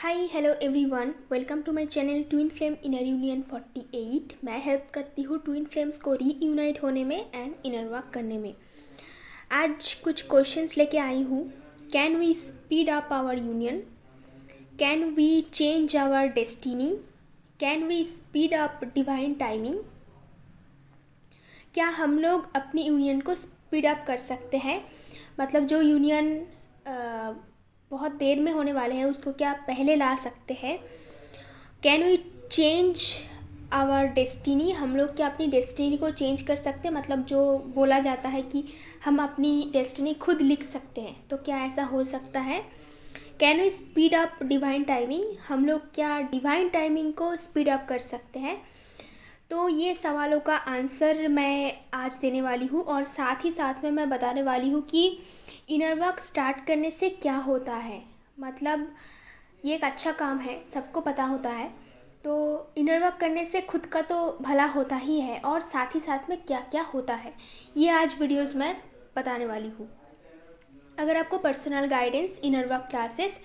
Hi hello everyone, welcome to my channel twin flame inner union 48। मैं help करती हूँ twin flames को reunite होने में एंड इनर वर्क करने में। आज कुछ क्वेश्चंस लेके आई हूँ। Can we speed up our union? Can we change our destiny? Can we speed up divine timing? क्या हम लोग अपनी यूनियन को स्पीड अप कर सकते हैं? मतलब जो यूनियन बहुत देर में होने वाले हैं उसको क्या पहले ला सकते हैं? Can we change our destiny? हम लोग क्या अपनी डेस्टिनी को चेंज कर सकते हैं? मतलब जो बोला जाता है कि हम अपनी डेस्टिनी खुद लिख सकते हैं, तो क्या ऐसा हो सकता है? Can we speed up divine timing? हम लोग क्या डिवाइन टाइमिंग को स्पीड अप कर सकते हैं? तो ये सवालों का आंसर मैं आज देने वाली हूँ और साथ ही साथ में मैं बताने वाली हूँ कि इनर वर्क स्टार्ट करने से क्या होता है। मतलब ये एक अच्छा काम है, सबको पता होता है। तो इनर वर्क करने से खुद का तो भला होता ही है और साथ ही साथ में क्या क्या होता है, ये आज वीडियोस में बताने वाली हूँ। अगर आपको personal guidance, inner work classes,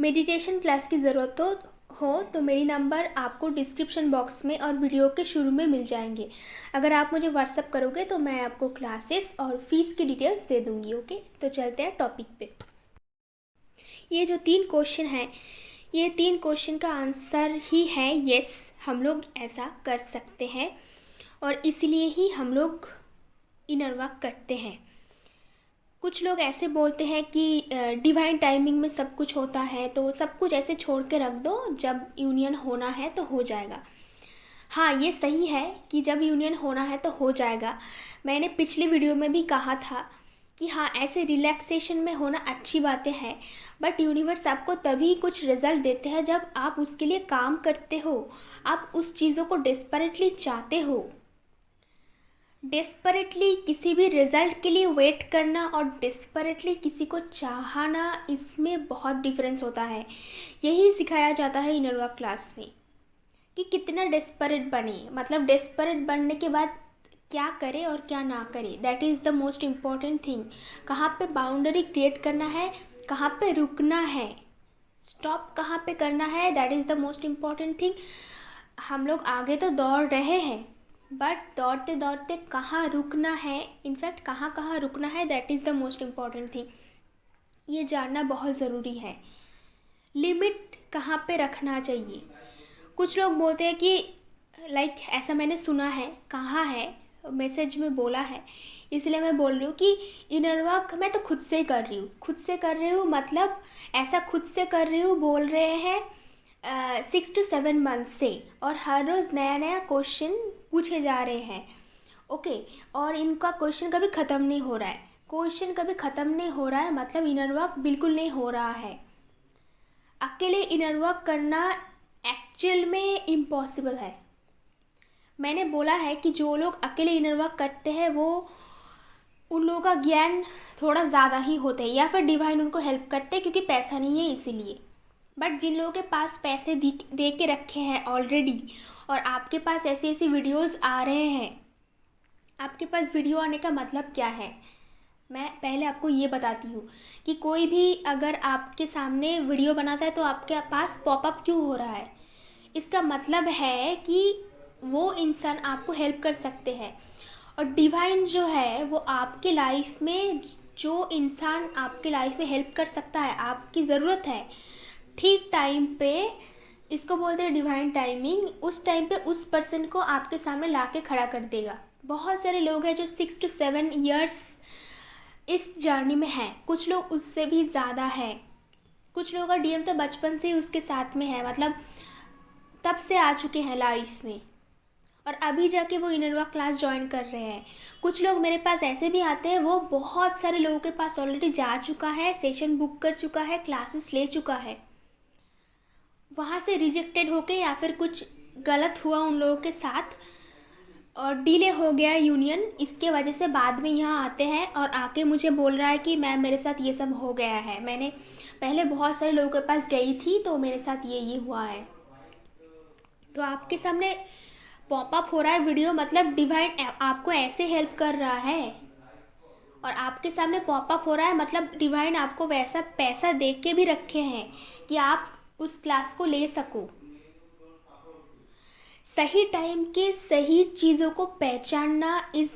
meditation class की ज़रूरत हो तो मेरी नंबर आपको डिस्क्रिप्शन बॉक्स में और वीडियो के शुरू में मिल जाएंगे। अगर आप मुझे व्हाट्सअप करोगे तो मैं आपको क्लासेस और फीस की डिटेल्स दे दूँगी। ओके, तो चलते हैं टॉपिक पे। ये जो 3 क्वेश्चन हैं, ये 3 क्वेश्चन का आंसर ही है यस, हम लोग ऐसा कर सकते हैं और इसलिए ही हम लोग इनर वर्क करते हैं। कुछ लोग ऐसे बोलते हैं कि डिवाइन टाइमिंग में सब कुछ होता है, तो सब कुछ ऐसे छोड़ के रख दो, जब यूनियन होना है तो हो जाएगा। हाँ, ये सही है कि जब यूनियन होना है तो हो जाएगा। मैंने पिछली वीडियो में भी कहा था कि हाँ, ऐसे रिलैक्सेशन में होना अच्छी बातें हैं, बट यूनिवर्स आपको तभी कुछ रिजल्ट देते हैं जब आप उसके लिए काम करते हो, आप उस चीज़ों को डेस्परेटली चाहते हो। डेस्परेटली किसी भी रिज़ल्ट के लिए वेट करना और डेस्परेटली किसी को चाहना, इसमें बहुत डिफरेंस होता है। यही सिखाया जाता है इनर वर्क क्लास में कि कितना डेस्परेट बने, मतलब डेस्परेट बनने के बाद क्या करे और क्या ना करे, that is the most important thing. कहाँ पे बाउंड्री क्रिएट करना है, कहाँ पे रुकना है, स्टॉप कहाँ पे करना है, that is the most important thing. हम लोग आगे तो दौड़ रहे हैं, बट दौड़ते दौड़ते कहाँ रुकना है, इनफैक्ट कहाँ कहाँ रुकना है, that is the most important thing. ये जानना बहुत ज़रूरी है। लिमिट कहाँ पे रखना चाहिए। कुछ लोग बोलते हैं कि ऐसा मैंने सुना है, कहा है, मैसेज में बोला है, इसलिए मैं बोल रही हूँ कि इनर वर्क मैं तो खुद से कर रही हूँ। खुद से कर रही हूँ मतलब ऐसा खुद से कर रही हूँ बोल रहे हैं 6 to 7 मंथ से, और हर रोज़ नया नया क्वेश्चन पूछे जा रहे हैं। ओके, और इनका क्वेश्चन कभी ख़त्म नहीं हो रहा है। क्वेश्चन कभी ख़त्म नहीं हो रहा है मतलब इनर वर्क बिल्कुल नहीं हो रहा है। अकेले इनर वर्क करना एक्चुअल में इम्पॉसिबल है। मैंने बोला है कि जो लोग अकेले इनर वर्क करते हैं वो उन लोगों का ज्ञान थोड़ा ज़्यादा ही होता है, या फिर डिवाइन उनको हेल्प करते हैं क्योंकि पैसा नहीं है इसीलिए। बट जिन लोगों के पास पैसे दे के रखे हैं ऑलरेडी, और आपके पास ऐसी ऐसी वीडियोस आ रहे हैं, आपके पास वीडियो आने का मतलब क्या है, मैं पहले आपको ये बताती हूँ कि कोई भी अगर आपके सामने वीडियो बनाता है तो आपके पास पॉपअप क्यों हो रहा है, इसका मतलब है कि वो इंसान आपको हेल्प कर सकते हैं। और डिवाइन जो है वो आपके लाइफ में, जो इंसान आपके लाइफ में हेल्प कर सकता है, आपकी ज़रूरत है ठीक टाइम पे, इसको बोलते हैं डिवाइन टाइमिंग। उस टाइम पे उस पर्सन को आपके सामने ला के खड़ा कर देगा। बहुत सारे लोग हैं जो 6 to 7 ईयर्स इस जर्नी में हैं, कुछ लोग उससे भी ज़्यादा है। कुछ लोगों का डीएम तो बचपन से ही उसके साथ में है, मतलब तब से आ चुके हैं लाइफ में, और अभी जाके वो इनर वर्क क्लास ज्वाइन कर रहे हैं। कुछ लोग मेरे पास ऐसे भी आते हैं, वो बहुत सारे लोगों के पास ऑलरेडी जा चुका है, सेशन बुक कर चुका है, क्लासेस ले चुका है, वहाँ से रिजेक्टेड होके या फिर कुछ गलत हुआ उन लोगों के साथ और डिले हो गया यूनियन, इसके वजह से बाद में यहाँ आते हैं और आके मुझे बोल रहा है कि मैम मेरे साथ ये सब हो गया है, मैंने पहले बहुत सारे लोगों के पास गई थी तो मेरे साथ ये हुआ है। तो आपके सामने पॉपअप हो रहा है वीडियो, मतलब डिवाइन आपको ऐसे हेल्प कर रहा है, और आपके सामने पॉपअप हो रहा है मतलब डिवाइन आपको वैसा पैसा दे के भी रखे हैं कि आप उस क्लास को ले सको। सही टाइम के सही चीज़ों को पहचानना इज़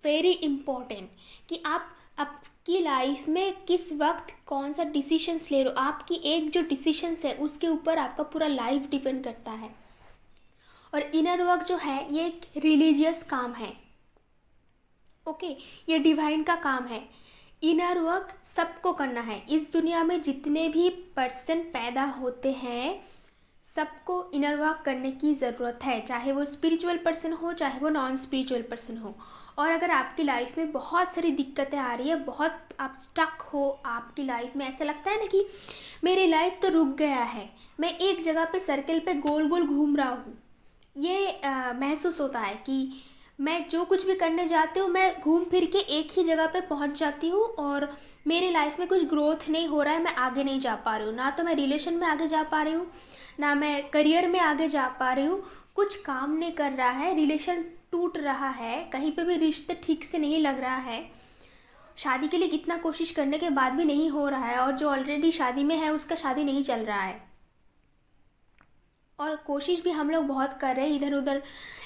वेरी इम्पोर्टेंट, कि आप आपकी लाइफ में किस वक्त कौन सा डिसीशंस ले रहे हो। आपकी एक जो डिसीशंस है उसके ऊपर आपका पूरा लाइफ डिपेंड करता है। और इनर वर्क जो है ये एक रिलीजियस काम है, ओके, ये डिवाइन का काम है। इनर वर्क सबको करना है। इस दुनिया में जितने भी पर्सन पैदा होते हैं सबको इनर वर्क करने की ज़रूरत है, चाहे वो स्पिरिचुअल पर्सन हो चाहे वो नॉन स्पिरिचुअल पर्सन हो। और अगर आपकी लाइफ में बहुत सारी दिक्कतें आ रही है, बहुत आप स्टक हो आपकी लाइफ में, ऐसा लगता है ना कि मेरी लाइफ तो रुक गया है, मैं एक जगह पे सर्कल पे गोल गोल घूम रहा हूँ, ये महसूस होता है कि मैं जो कुछ भी करने जाती हूँ मैं घूम फिर के एक ही जगह पे पहुँच जाती हूँ और मेरी लाइफ में कुछ ग्रोथ नहीं हो रहा है, मैं आगे नहीं जा पा रही हूँ। ना तो मैं रिलेशन में आगे जा पा रही हूँ, ना मैं करियर में आगे जा पा रही हूँ, कुछ काम नहीं कर रहा है, रिलेशन टूट रहा है, कहीं पे भी रिश्ते ठीक से नहीं लग रहा है, शादी के लिए कितना कोशिश करने के बाद भी नहीं हो रहा है, और जो ऑलरेडी शादी में है उसका शादी नहीं चल रहा है। और कोशिश भी हम लोग बहुत कर रहे हैं, इधर उधर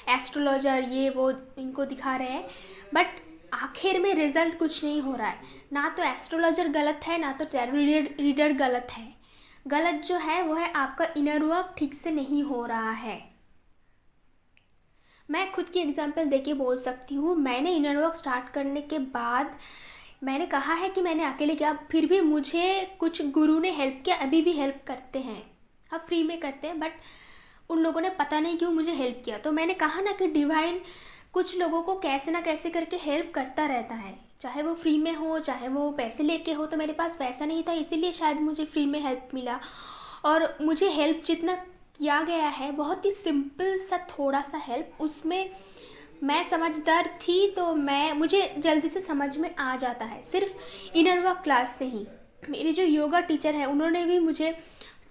एस्ट्रोलॉजर ये वो इनको दिखा रहे हैं, बट आखिर में रिज़ल्ट कुछ नहीं हो रहा है। ना तो एस्ट्रोलॉजर गलत है, ना तो टैरो रीडर गलत है। गलत जो है वो है आपका इनर वर्क ठीक से नहीं हो रहा है। मैं खुद की एग्जांपल देके बोल सकती हूँ, मैंने इनर वर्क स्टार्ट करने के बाद मैंने कहा है कि मैंने अकेले किया, फिर भी मुझे कुछ गुरु ने हेल्प किया, अभी भी हेल्प करते हैं, हम फ्री में करते हैं, बट उन लोगों ने पता नहीं क्यों मुझे हेल्प किया। तो मैंने कहा ना कि डिवाइन कुछ लोगों को कैसे ना कैसे करके हेल्प करता रहता है, चाहे वो फ्री में हो चाहे वो पैसे लेके हो। तो मेरे पास पैसा नहीं था, इसीलिए शायद मुझे फ्री में हेल्प मिला। और मुझे हेल्प जितना किया गया है, बहुत ही सिंपल सा थोड़ा सा हेल्प, उसमें मैं समझदार थी तो मुझे जल्दी से समझ में आ जाता है। सिर्फ इनर वर्क क्लास से ही, मेरी जो योगा टीचर है उन्होंने भी मुझे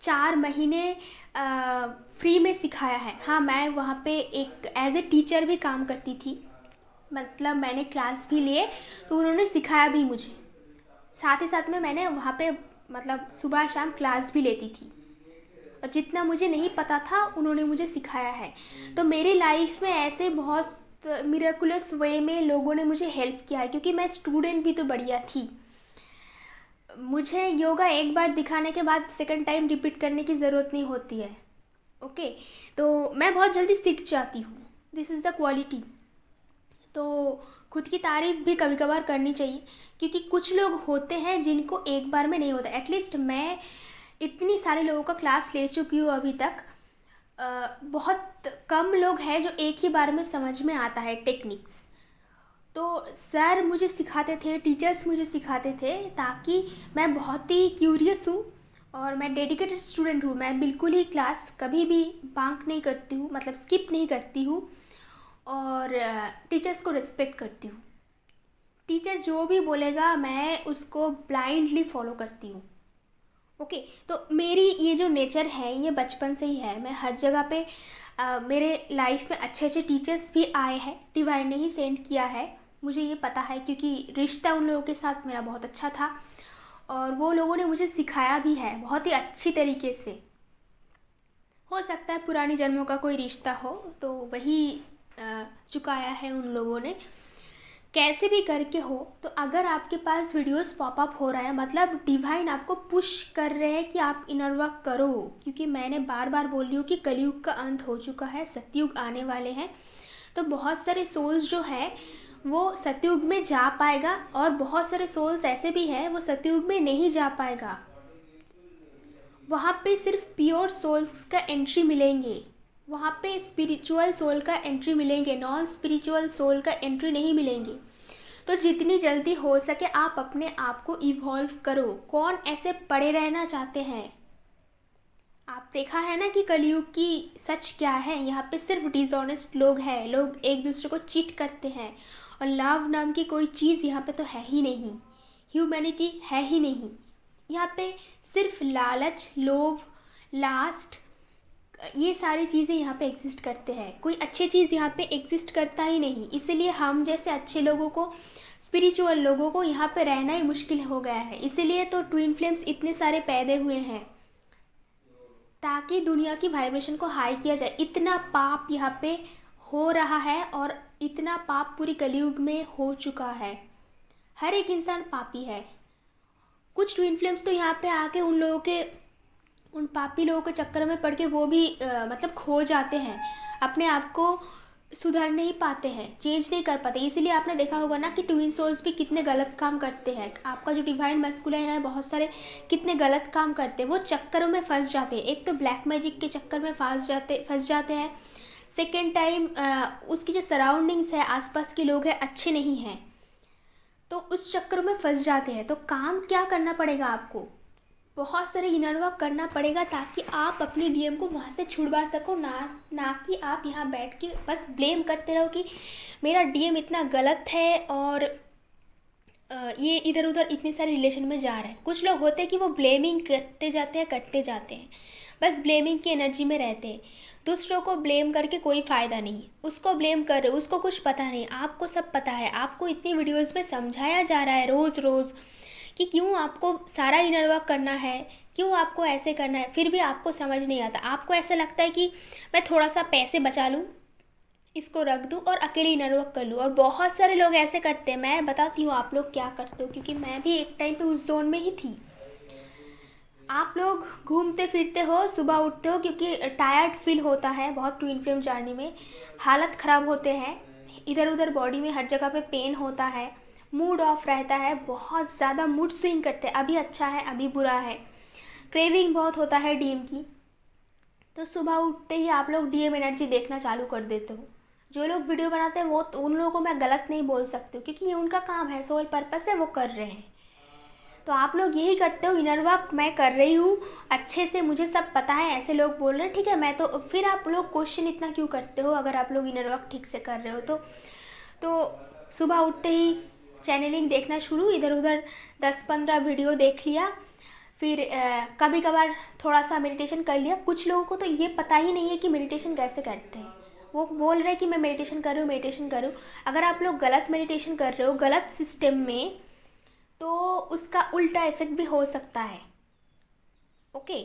4 महीने फ्री में सिखाया है। हाँ, मैं वहाँ पे एक एज ए टीचर भी काम करती थी, मतलब मैंने क्लास भी लिए तो उन्होंने सिखाया भी मुझे, साथ ही साथ में मैंने वहाँ पे मतलब सुबह शाम क्लास भी लेती थी, और जितना मुझे नहीं पता था उन्होंने मुझे सिखाया है। तो मेरी लाइफ में ऐसे बहुत मिरेकुलस वे में लोगों ने मुझे हेल्प किया है, क्योंकि मैं स्टूडेंट भी तो बढ़िया थी। मुझे योगा एक बार दिखाने के बाद सेकंड टाइम रिपीट करने की ज़रूरत नहीं होती है, ओके। तो मैं बहुत जल्दी सीख जाती हूँ, दिस इज़ द क्वालिटी। तो खुद की तारीफ़ भी कभी कभार करनी चाहिए, क्योंकि कुछ लोग होते हैं जिनको एक बार में नहीं होता। एटलीस्ट मैं इतनी सारे लोगों का क्लास ले चुकी हूँ अभी तक, बहुत कम लोग हैं जो एक ही बार में समझ में आता है टेक्निक्स। तो सर मुझे सिखाते थे, टीचर्स मुझे सिखाते थे, ताकि मैं बहुत ही क्यूरियस हूँ और मैं डेडिकेटेड स्टूडेंट हूँ। मैं बिल्कुल ही क्लास कभी भी बांक नहीं करती हूँ, मतलब स्किप नहीं करती हूँ, और टीचर्स को रिस्पेक्ट करती हूँ। टीचर जो भी बोलेगा मैं उसको ब्लाइंडली फॉलो करती हूँ, ओके। तो मेरी ये जो नेचर है ये बचपन से ही है। मैं हर जगह पे मेरे लाइफ में अच्छे अच्छे टीचर्स भी आए हैं, डिवाइन ने ही सेंड किया है, मुझे ये पता है, क्योंकि रिश्ता उन लोगों के साथ मेरा बहुत अच्छा था और वो लोगों ने मुझे सिखाया भी है बहुत ही अच्छी तरीके से। हो सकता है पुरानी जन्मों का कोई रिश्ता हो तो वही चुकाया है उन लोगों ने। कैसे भी करके हो, तो अगर आपके पास वीडियोस पॉपअप हो रहा है, मतलब डिवाइन आपको पुश कर रहे हैं कि आप इनर वर्क करो, क्योंकि मैंने बार बार बोल रही हूँ कि कलयुग का अंत हो चुका है, सतयुग आने वाले हैं। तो बहुत सारे सोल्स जो है वो सतयुग में जा पाएगा, और बहुत सारे सोल्स ऐसे भी हैं वो सतयुग में नहीं जा पाएगा। वहाँ पे सिर्फ प्योर सोल्स का एंट्री मिलेंगे, वहाँ पे स्पिरिचुअल सोल का एंट्री मिलेंगे, नॉन स्पिरिचुअल सोल का एंट्री नहीं मिलेंगे। तो जितनी जल्दी हो सके आप अपने आप को इवॉल्व करो। कौन ऐसे पड़े रहना चाहते हैं? आप देखा है ना कि कलयुग की सच क्या है, यहाँ पे सिर्फ डिसऑनेस्ट लोग हैं, लोग एक दूसरे को चीट करते हैं, और लव नाम की कोई चीज़ यहाँ पे तो है ही नहीं, ह्यूमैनिटी है ही नहीं। यहाँ पे सिर्फ लालच, लोभ, लास्ट, ये सारी चीज़ें यहाँ पे एग्जिस्ट करते हैं। कोई अच्छी चीज़ यहाँ पे एग्जिस्ट करता ही नहीं, इसीलिए हम जैसे अच्छे लोगों को, स्पिरिचुअल लोगों को यहाँ पे रहना ही मुश्किल हो गया है। इसीलिए तो ट्विन फ्लेम्स इतने सारे पैदा हुए हैं। ताकि दुनिया की वाइब्रेशन को हाई किया जाए। इतना पाप यहाँ पे हो रहा है और इतना पाप पूरी कलयुग में हो चुका है। हर एक इंसान पापी है। कुछ ट्विन फ्लेम्स तो यहाँ पे आके उन पापी लोगों के चक्कर में पड़ के वो भी मतलब खो जाते हैं, अपने आप को सुधर नहीं पाते हैं, चेंज नहीं कर पाते। इसीलिए आपने देखा होगा ना कि ट्विन सोल्स भी कितने गलत काम करते हैं। आपका जो डिवाइन मैस्कुलाइन है बहुत सारे कितने गलत काम करते हैं, वो चक्करों में फंस जाते हैं। एक तो ब्लैक मैजिक के चक्कर में फंस जाते हैं। सेकेंड टाइम उसकी जो सराउंडिंग्स है, आसपास के लोग हैं अच्छे नहीं हैं, तो उस चक्करों में फंस जाते हैं। तो काम क्या करना पड़ेगा आपको, बहुत सारे इनर वर्क करना पड़ेगा ताकि आप अपनी डीएम को वहाँ से छुड़वा सको। ना कि आप यहाँ बैठ के बस ब्लेम करते रहो कि मेरा डीएम इतना गलत है और ये इधर उधर इतने सारे रिलेशन में जा रहे हैं। कुछ लोग होते हैं कि वो ब्लेमिंग करते जाते हैं, बस ब्लेमिंग की एनर्जी में रहते हैं। दूसरों को ब्लेम करके कोई फ़ायदा नहीं। उसको ब्लेम कर रहे हो, उसको कुछ पता नहीं, आपको सब पता है। आपको इतनी वीडियोज़ में समझाया जा रहा है रोज़ रोज़ कि क्यों आपको सारा इनर वर्क करना है, क्यों आपको ऐसे करना है, फिर भी आपको समझ नहीं आता। आपको ऐसा लगता है कि मैं थोड़ा सा पैसे बचा लूँ, इसको रख दूँ और अकेले इनर वर्क कर लूँ। और बहुत सारे लोग ऐसे करते हैं। मैं बताती हूँ आप लोग क्या करते हो, क्योंकि मैं भी एक टाइम पे उस जोन में ही थी। आप लोग घूमते फिरते हो, सुबह उठते हो क्योंकि टायर्ड फील होता है बहुत ट्विन फ्लेम जर्नी में, हालत ख़राब होते हैं, इधर उधर बॉडी में हर जगह पे पेन होता है, मूड ऑफ रहता है, बहुत ज़्यादा मूड स्विंग करते हैं, अभी अच्छा है अभी बुरा है, क्रेविंग बहुत होता है डीएम की। तो सुबह उठते ही आप लोग डीएम एनर्जी देखना चालू कर देते हो। जो लोग वीडियो बनाते हैं वो तो उन लोगों को मैं गलत नहीं बोल सकती हूँ, क्योंकि ये उनका काम है, सोल पर्पस है, वो कर रहे हैं। तो आप लोग यही करते हो, इनर वर्क मैं कर रही हूँ अच्छे से, मुझे सब पता है, ऐसे लोग बोल रहे हैं, ठीक है मैं तो, फिर आप लोग क्वेश्चन इतना क्यों करते हो अगर आप लोग इनर वर्क ठीक से कर रहे हो तो सुबह उठते ही चैनलिंग देखना शुरू, इधर उधर 10-15 वीडियो देख लिया, फिर कभी कभार थोड़ा सा मेडिटेशन कर लिया। कुछ लोगों को तो ये पता ही नहीं है कि मेडिटेशन कैसे करते हैं, वो बोल रहे हैं कि मैं मेडिटेशन कर रही हूँ। अगर आप लोग गलत मेडिटेशन कर रहे हो गलत सिस्टम में, तो उसका उल्टा इफेक्ट भी हो सकता है। ओके,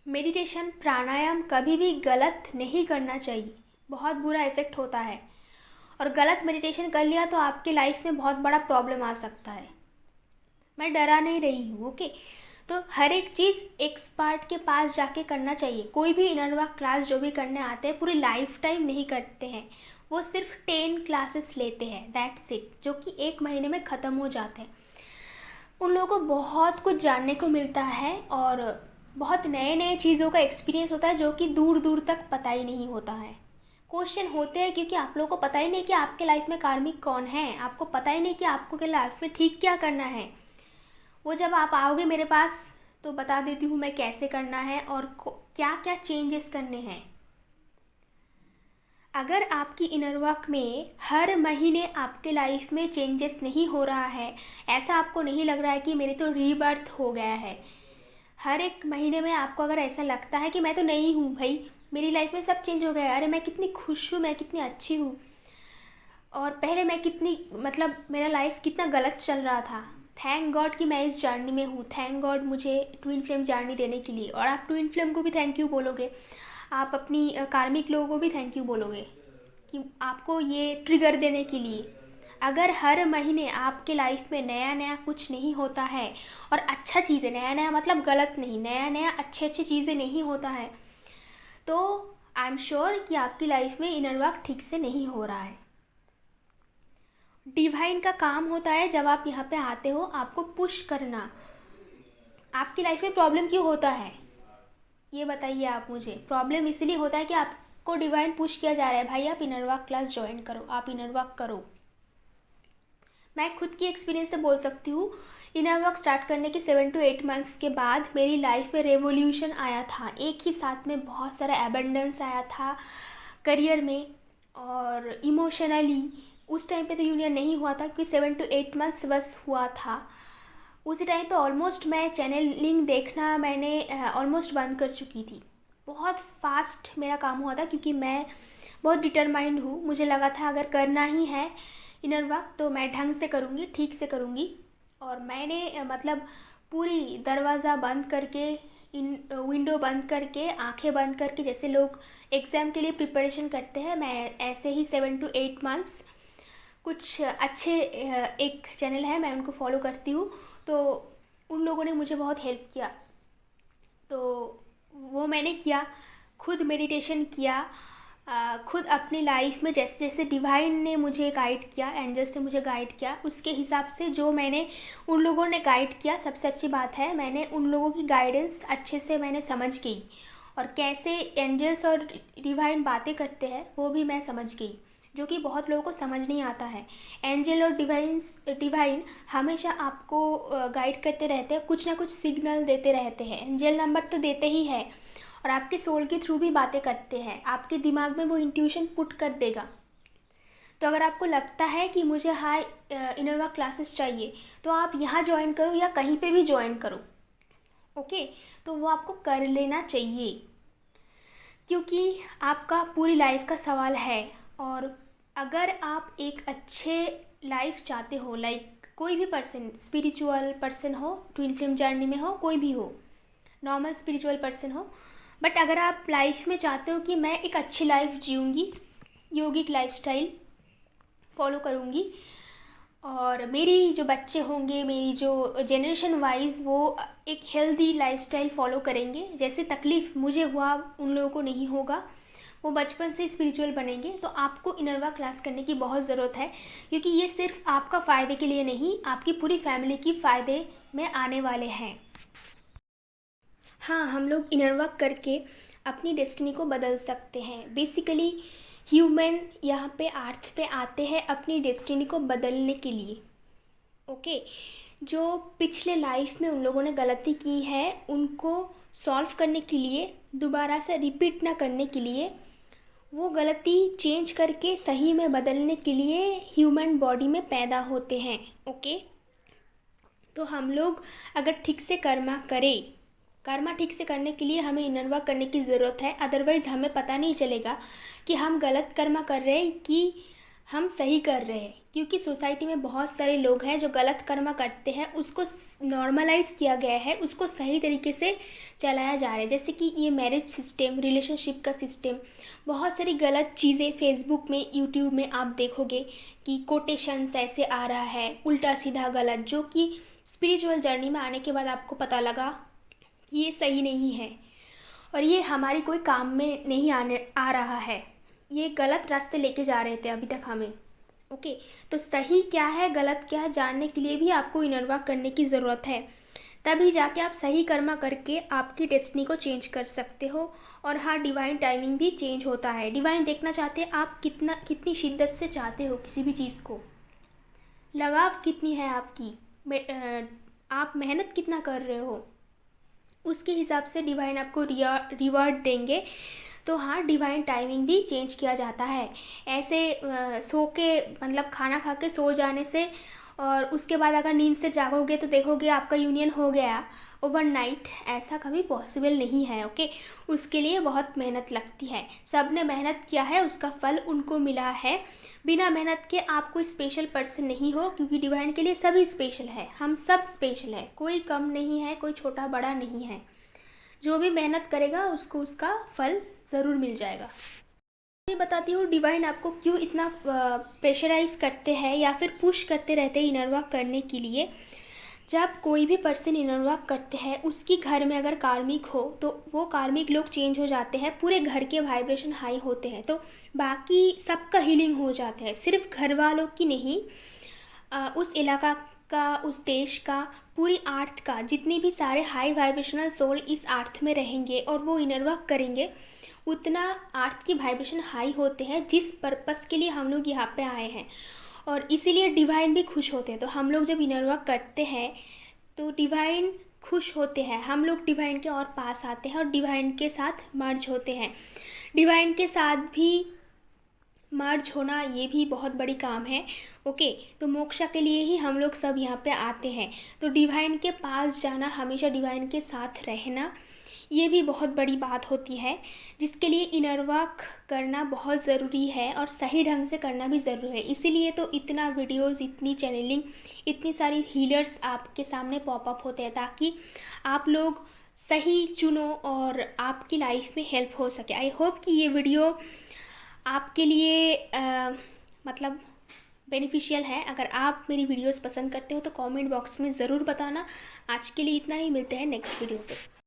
मेडिटेशन प्राणायाम कभी भी गलत नहीं करना चाहिए, बहुत बुरा इफेक्ट होता है। और गलत मेडिटेशन कर लिया तो आपके लाइफ में बहुत बड़ा प्रॉब्लम आ सकता है। मैं डरा नहीं रही हूँ। ओके, तो हर एक चीज़ एक्सपर्ट के पास जाके करना चाहिए। कोई भी इनर वर्क क्लास जो भी करने आते हैं पूरी लाइफ टाइम नहीं करते हैं, वो सिर्फ 10 क्लासेस लेते हैं, दैट्स इट, जो कि 1 महीने में ख़त्म हो जाते हैं। उन लोगों को बहुत कुछ जानने को मिलता है और बहुत नए नए चीज़ों का एक्सपीरियंस होता है जो कि दूर दूर तक पता ही नहीं होता है। क्वेश्चन होते हैं क्योंकि आप लोगों को पता ही नहीं कि आपके लाइफ में कार्मिक कौन है, आपको पता ही नहीं कि आपको के लाइफ में ठीक क्या करना है। वो जब आप आओगे मेरे पास तो बता देती हूँ मैं कैसे करना है और क्या क्या चेंजेस करने हैं। अगर आपकी इनर वर्क में हर महीने आपके लाइफ में चेंजेस नहीं हो रहा है, ऐसा आपको नहीं लग रहा है कि मेरी तो रीबर्थ हो गया है, हर एक महीने में आपको अगर ऐसा लगता है कि मैं तो नहीं हूँ भाई, मेरी लाइफ में सब चेंज हो गया है, अरे मैं कितनी खुश हूँ, मैं कितनी अच्छी हूँ, और पहले मैं कितनी मतलब मेरा लाइफ कितना गलत चल रहा था, थैंक गॉड कि मैं इस जर्नी में हूँ, थैंक गॉड मुझे ट्विन फ्लेम जर्नी देने के लिए। और आप ट्विन फ्लेम को भी थैंक यू बोलोगे, आप अपनी कार्मिक लोगों को भी थैंक यू बोलोगे कि आपको ये ट्रिगर देने के लिए। अगर हर महीने आपके लाइफ में नया नया कुछ नहीं होता है और अच्छा चीज़ें, नया नया मतलब गलत नहीं, नया नया अच्छे चीज़ें नहीं होता है, तो आई एम श्योर कि आपकी लाइफ में इनर वर्क ठीक से नहीं हो रहा है। डिवाइन का काम होता है जब आप यहाँ पे आते हो आपको पुश करना। आपकी लाइफ में प्रॉब्लम क्यों होता है ये बताइए आप मुझे। प्रॉब्लम इसलिए होता है कि आपको डिवाइन पुश किया जा रहा है, भाई आप इनर वर्क क्लास ज्वाइन करो, आप इनर वर्क करो। मैं खुद की एक्सपीरियंस से बोल सकती हूँ, इनर वर्क स्टार्ट करने के 7 to 8 मंथ्स के बाद मेरी लाइफ में रेवोल्यूशन आया था। एक ही साथ में बहुत सारा एबंडेंस आया था करियर में और इमोशनली। उस टाइम पे तो यूनियन नहीं हुआ था क्योंकि 7 to 8 मंथ्स बस हुआ था। उसी टाइम पे ऑलमोस्ट मैं चैनलिंग देखना मैंने ऑलमोस्ट बंद कर चुकी थी। बहुत फास्ट मेरा काम हुआ था क्योंकि मैं बहुत डिटरमाइंड हूँ। मुझे लगा था अगर करना ही है इनर वर्क तो मैं ढंग से करूँगी, ठीक से करूँगी। और मैंने मतलब पूरी दरवाज़ा बंद करके इन विंडो बंद करके, आंखें बंद करके, जैसे लोग एग्ज़ाम के लिए प्रिपरेशन करते हैं, मैं ऐसे ही 7 to 8 months कुछ अच्छे एक चैनल है, मैं उनको फॉलो करती हूँ, तो उन लोगों ने मुझे बहुत हेल्प किया। तो वो मैंने किया, खुद मेडिटेशन किया, खुद अपनी लाइफ में जैसे जैसे डिवाइन ने मुझे गाइड किया, एंजल्स ने मुझे गाइड किया, उसके हिसाब से जो मैंने उन लोगों ने गाइड किया, सबसे अच्छी बात है मैंने उन लोगों की गाइडेंस अच्छे से मैंने समझ गई, और कैसे एंजल्स और डिवाइन बातें करते हैं वो भी मैं समझ गई, जो कि बहुत लोगों को समझ नहीं आता है। एंजल और डिवाइन हमेशा आपको गाइड करते रहते हैं, कुछ ना कुछ सिग्नल देते रहते हैं। एंजल नंबर तो देते ही है, और आपके सोल के थ्रू भी बातें करते हैं, आपके दिमाग में वो इंट्यूशन पुट कर देगा। तो अगर आपको लगता है कि मुझे हाई इनर वर्क क्लासेस चाहिए, तो आप यहाँ ज्वाइन करो या कहीं पे भी ज्वाइन करो, ओके। तो वो आपको कर लेना चाहिए, क्योंकि आपका पूरी लाइफ का सवाल है। और अगर आप एक अच्छे लाइफ चाहते हो, लाइक कोई भी पर्सन, स्पिरिचुअल पर्सन हो, ट्विन फ्लेम जर्नी में हो, कोई भी हो, नॉर्मल स्पिरिचुअल पर्सन हो, बट अगर आप लाइफ में चाहते हो कि मैं एक अच्छी लाइफ जीऊँगी, योगिक लाइफस्टाइल फॉलो करूँगी, और मेरी जो बच्चे होंगे, मेरी जो जनरेशन वाइज, वो एक हेल्दी लाइफस्टाइल फॉलो करेंगे, जैसे तकलीफ़ मुझे हुआ उन लोगों को नहीं होगा, वो बचपन से स्पिरिचुअल बनेंगे, तो आपको इनर वर्क क्लास करने की बहुत ज़रूरत है, क्योंकि ये सिर्फ आपका फ़ायदे के लिए नहीं, आपकी पूरी फैमिली की फ़ायदे में आने वाले हैं। हाँ, हम लोग इनर वर्क करके अपनी डेस्टिनी को बदल सकते हैं। बेसिकली ह्यूमन यहाँ पे अर्थ पे आते हैं अपनी डेस्टिनी को बदलने के लिए, ओके। जो पिछले लाइफ में उन लोगों ने गलती की है, उनको सॉल्व करने के लिए, दोबारा से रिपीट ना करने के लिए, वो गलती चेंज करके सही में बदलने के लिए ह्यूमन बॉडी में पैदा होते हैं, ओके। तो हम लोग अगर ठीक से कर्मा ठीक से करने के लिए हमें इनर वर्क करने की ज़रूरत है, अदरवाइज़ हमें पता नहीं चलेगा कि हम गलत कर्मा कर रहे हैं कि हम सही कर रहे हैं। क्योंकि सोसाइटी में बहुत सारे लोग हैं जो गलत कर्मा करते हैं, उसको नॉर्मलाइज किया गया है, उसको सही तरीके से चलाया जा रहा है। जैसे कि ये मैरिज सिस्टम, रिलेशनशिप का सिस्टम, बहुत सारी गलत चीज़ें फेसबुक में, यूट्यूब में आप देखोगे कि कोटेशंस ऐसे आ रहा है, उल्टा सीधा गलत, जो कि स्पिरिचुअल जर्नी में आने के बाद आपको पता लगा कि ये सही नहीं है, और ये हमारी कोई काम में नहीं आ रहा है, ये गलत रास्ते लेके जा रहे थे अभी तक हमें, ओके। तो सही क्या है, गलत क्या है, जानने के लिए भी आपको इनर वर्क करने की ज़रूरत है, तभी जाके आप सही कर्मा करके आपकी डेस्टिनी को चेंज कर सकते हो। और हाँ, डिवाइन टाइमिंग भी चेंज होता है। डिवाइन देखना चाहते हैं आप कितनी शिद्दत से चाहते हो किसी भी चीज़ को, लगाव कितनी है आपकी, आप मेहनत कितना कर रहे हो, उसके हिसाब से डिवाइन आपको रिवॉर्ड देंगे। तो हाँ, डिवाइन टाइमिंग भी चेंज किया जाता है। ऐसे सो के, मतलब खाना खा के सो जाने से और उसके बाद अगर नींद से जागोगे तो देखोगे आपका यूनियन हो गया ओवरनाइट, ऐसा कभी पॉसिबल नहीं है, ओके। उसके लिए बहुत मेहनत लगती है, सब ने मेहनत किया है, उसका फल उनको मिला है। बिना मेहनत के आप कोई स्पेशल पर्सन नहीं हो, क्योंकि डिवाइन के लिए सभी स्पेशल है, हम सब स्पेशल है, कोई कम नहीं है, कोई छोटा बड़ा नहीं है। जो भी मेहनत करेगा उसको उसका फल ज़रूर मिल जाएगा। मैं बताती हूँ डिवाइन आपको क्यों इतना प्रेशराइज करते हैं या फिर पुश करते रहते हैं इनर वर्क करने के लिए। जब कोई भी पर्सन इनर वर्क करते हैं, उसकी घर में अगर कार्मिक हो तो वो कार्मिक लोग चेंज हो जाते हैं, पूरे घर के वाइब्रेशन हाई होते हैं, तो बाकी सबका हीलिंग हो जाता है, सिर्फ घर वालों की नहीं, उस इलाका का, उस देश का, पूरी अर्थ का, जितने भी सारे हाई वाइब्रेशनल सोल इस अर्थ में रहेंगे और वो इनर वर्क करेंगे, उतना अर्थ की वाइब्रेशन हाई होते हैं, जिस पर्पस के लिए हम लोग यहाँ पे आए हैं। और इसीलिए डिवाइन भी खुश होते हैं। तो हम लोग जब इनर वर्क करते हैं तो डिवाइन खुश होते हैं, हम लोग डिवाइन के और पास आते हैं और डिवाइन के साथ मर्ज होते हैं। डिवाइन के साथ भी मर्ज होना ये भी बहुत बड़ी काम है, ओके। तो मोक्षा के लिए ही हम लोग सब यहाँ पे आते हैं। तो डिवाइन के पास जाना, हमेशा डिवाइन के साथ रहना, ये भी बहुत बड़ी बात होती है, जिसके लिए इनर वर्क करना बहुत ज़रूरी है और सही ढंग से करना भी ज़रूरी है। इसीलिए तो इतना वीडियोस, इतनी चैनलिंग, इतनी सारी हीलर्स आपके सामने पॉपअप होते हैं, ताकि आप लोग सही चुनो और आपकी लाइफ में हेल्प हो सके। आई होप कि ये वीडियो आपके लिए मतलब बेनिफिशियल है। अगर आप मेरी वीडियोस पसंद करते हो तो कमेंट बॉक्स में ज़रूर बताना। आज के लिए इतना ही, मिलते हैं नेक्स्ट वीडियो पे।